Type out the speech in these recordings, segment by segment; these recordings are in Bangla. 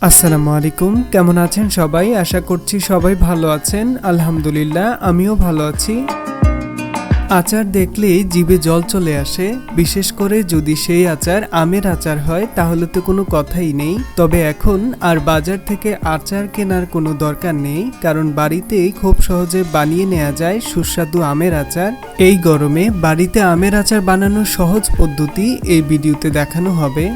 আসসালামু আলাইকুম, কেমন আছেন সবাই? আশা করছি সবাই ভালো আছেন। আলহামদুলিল্লাহ, আমিও ভালো আছি। আচার দেখলেই জিভে জল চলে আসে, বিশেষ করে যদি সেই আচার আমের আচার হয় তাহলে তো কোনো কথাই নেই। তবে এখন আর বাজার থেকে আচার কেনার কোনো দরকার নেই, কারণ বাড়িতেই খুব সহজে বানিয়ে নেওয়া যায় সুস্বাদু আমের আচার। এই গরমে বাড়িতে আমের আচার বানানোর সহজ পদ্ধতি এই ভিডিওতে দেখানো হবে।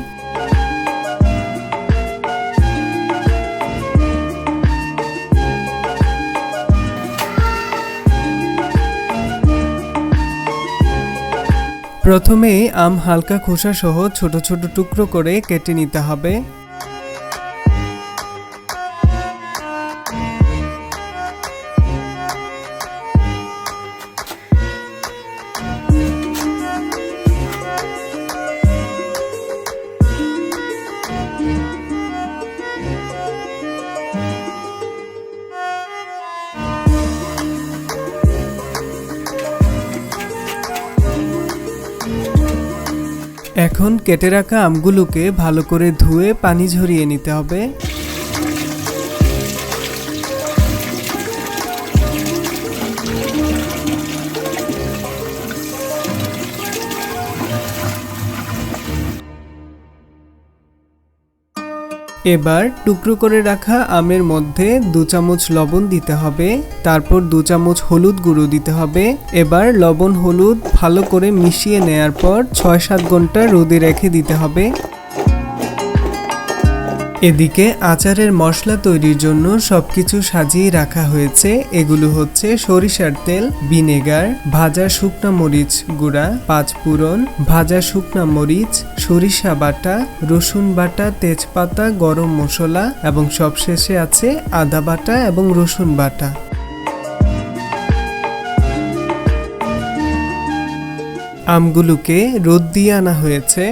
প্রথমে আম হালকা খোসা সহ ছোট ছোট টুকরো করে কেটে নিতে হবে। এখন কেটে রাখা আমগুলোকে ভালো করে ধুয়ে পানি ঝরিয়ে নিতে হবে। এবার টুকরো করে রাখা আমের মধ্যে 2 চামচ লবণ দিতে হবে, তারপর 2 চামচ হলুদ গুঁড়ো দিতে হবে। এবার লবণ হলুদ ভালো করে মিশিয়ে নেয়ার পর 6-7 ঘন্টা রোদে রেখে দিতে হবে। এদিকে আচারের মশলা তৈরির জন্য সবকিছু সাজিয়ে রাখা হয়েছে। এগুলো হচ্ছে সরিষার তেল, ভিনেগার, ভাজা শুকনা মরিচ গুঁড়া, 5 ফোড়ন, ভাজা শুকনা মরিচ, সরিষা বাটা, রসুন বাটা, তেজপাতা, গরম মশলা এবং সবশেষে আছে আদা বাটা এবং রসুন বাটা। আমগুলোকে রোদ দিয়ে আনা হয়েছে।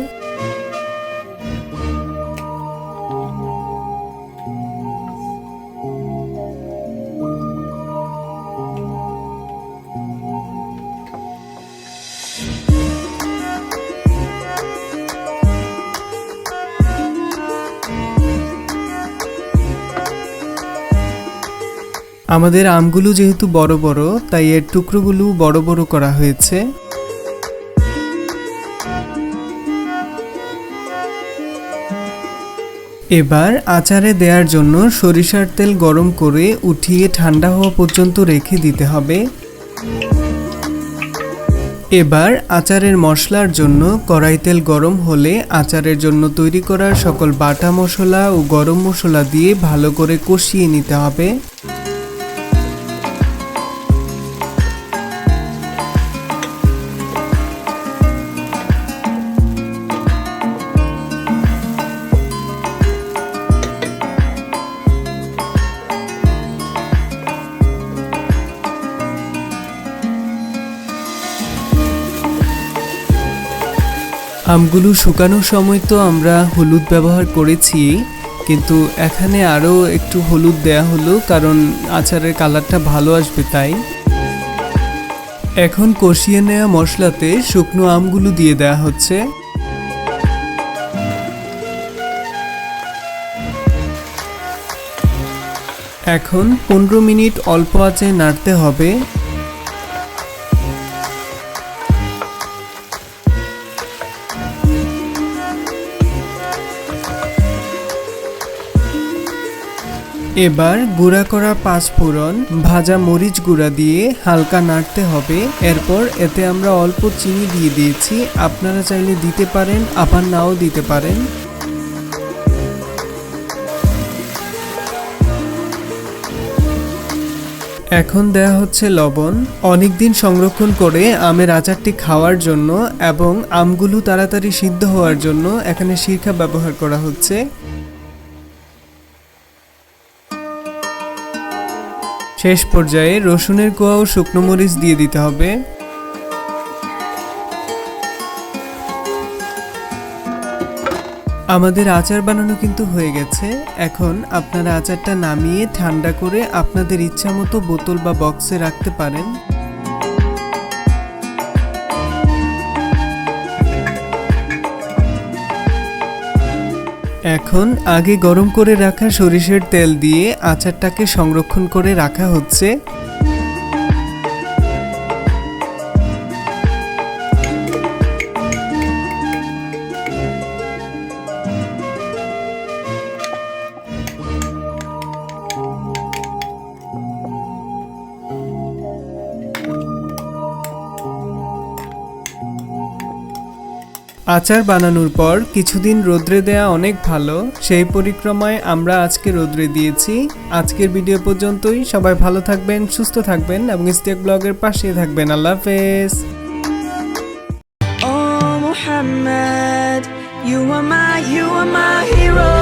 আমাদের আমগুলো যেহেতু বড় বড়, তাই এর টুকরোগুলো বড় বড় করা হয়েছে। এবার আচারে দেওয়ার জন্য সরিষার তেল গরম করে উঠিয়ে ঠান্ডা হওয়া পর্যন্ত রেখে দিতে হবে। এবার আচারের মশলার জন্য কড়াই তেল গরম হলে আচারের জন্য তৈরি করা সকল বাটা মশলা ও গরম মশলা দিয়ে ভালো করে কষিয়ে নিতে হবে। আমগুলো শুকানোর সময় তো আমরা হলুদ ব্যবহার করেছি, কিন্তু এখানে আরও একটু হলুদ দেয়া হলো, কারণ আচারের কালারটা ভালো আসবে তাই। এখন কষিয়ে নেওয়া মশলাতে শুকনো আমগুলো দিয়ে দেয়া হচ্ছে। এখন 15 মিনিট অল্প আঁচে নাড়তে হবে। এবার গুঁড়া করা 5 ফোড়ন, ভাজা মরিচ গুঁড়া দিয়ে হালকা নাড়তে হবে। এরপর এতে আমরা অল্প চিনি দিয়ে দিয়েছি, আপনারা চাইলে দিতে পারেন, আবার নাও দিতে পারেন। এখন দেয়া হচ্ছে লবণ। অনেকদিন সংরক্ষণ করে আমের আচারটি খাওয়ার জন্য এবং আমগুলো তাড়াতাড়ি সিদ্ধ হওয়ার জন্য এখানে সিরকা ব্যবহার করা হচ্ছে। শেষ পর্যায়ে রসুনের কোয়া ও শুকনো মরিচ দিয়ে দিতে হবে। আমাদের আচার বানানো কিন্তু হয়ে গেছে। এখন আপনারা আচারটা নামিয়ে ঠান্ডা করে আপনাদের ইচ্ছা মতো বোতল বা বক্সে রাখতে পারেন। এখন আগে গরম করে রাখা সরিষার তেল দিয়ে আচারটাকে সংরক্ষণ করে রাখা হচ্ছে। আচার বানানোর পর কিছুদিন রোদ্রে দেয়া অনেক ভালো, সেই পরিক্রমায় আমরা আজকে রোদ্রে দিয়েছি। আজকের ভিডিও পর্যন্তই। সবাই ভালো থাকবেন, সুস্থ থাকবেন এবং ইস্তিয়াক ব্লগের পাশে থাকবেন। আল্লাহ হাফেজ। Oh Muhammad, you are my hero.